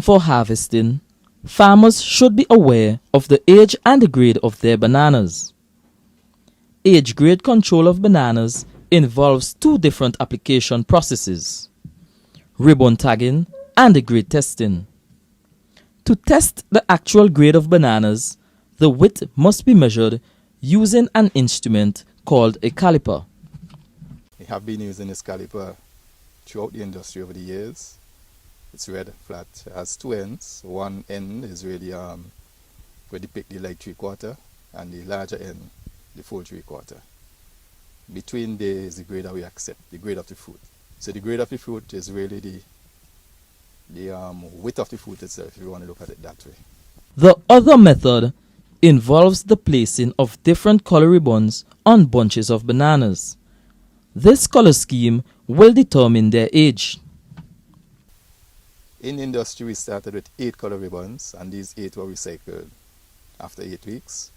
For harvesting, farmers should be aware of the age and the grade of their bananas. Age grade control of bananas involves two different application processes: ribbon tagging and the grade testing. To test the actual grade of bananas, the width must be measured using an instrument called a caliper. We have been using this caliper throughout the industry over the years. It's red, flat, it has two ends. One end is really where they pick the light 3/4, and the larger end, the full 3/4. Between there is the grade that we accept, the grade of the fruit. So the grade of the fruit is really the width of the fruit itself, if you want to look at it that way. The other method involves the placing of different color ribbons on bunches of bananas. This color scheme will determine their age. In the industry, we started with 8 color ribbons, and these 8 were recycled after 8 weeks.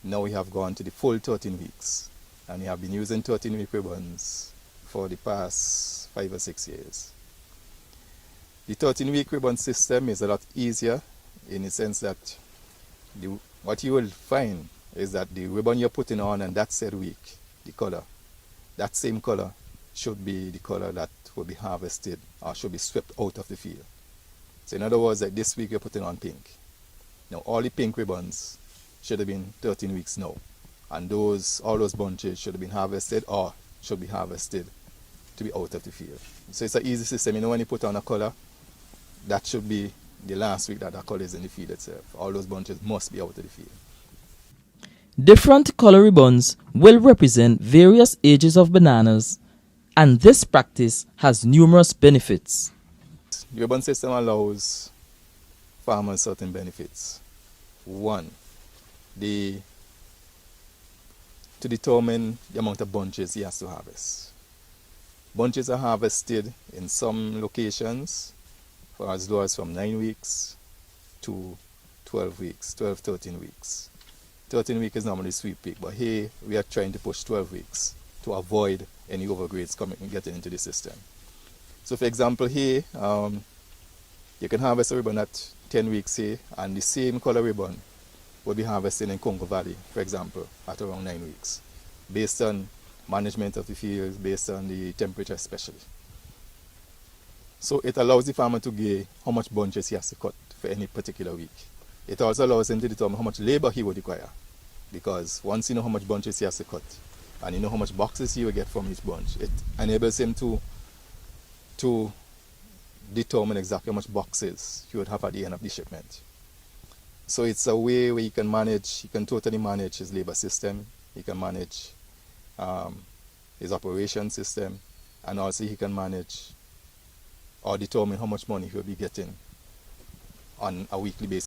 Now we have gone to the full 13 weeks, and we have been using 13-week ribbons for the past 5 or 6 years. The 13-week ribbon system is a lot easier in the sense that what you will find is that the ribbon you're putting on that said week, the color, that same color should be the color that will be harvested or should be swept out of the field. So in other words, like this week you're putting on pink. Now all the pink ribbons should have been 13 weeks now, and all those bunches should have been harvested or should be harvested to be out of the field. So it's an easy system. You know, when you put on a color, that should be the last week that color is in the field itself. All those bunches must be out of the field. Different color ribbons will represent various ages of bananas, and this practice has numerous benefits. The ribbon system allows farmers certain benefits. One, to determine the amount of bunches he has to harvest. Bunches are harvested in some locations for as low as from 9 weeks to 12 weeks, 13 weeks. 13 weeks is normally sweet peak, but here we are trying to push 12 weeks to avoid any overgrades getting into the system. So for example here, you can harvest a ribbon at 10 weeks here, and the same color ribbon will be harvested in Congo Valley, for example, at around 9 weeks, based on management of the fields, based on the temperature especially. So it allows the farmer to gauge how much bunches he has to cut for any particular week. It also allows him to determine how much labor he would require, because once you know how much bunches he has to cut and you know how much boxes he will get from each bunch, it enables him to determine exactly how much boxes he would have at the end of the shipment. So it's a way where he can totally manage his labor system, he can manage his operation system, and also he can manage or determine how much money he will be getting on a weekly basis.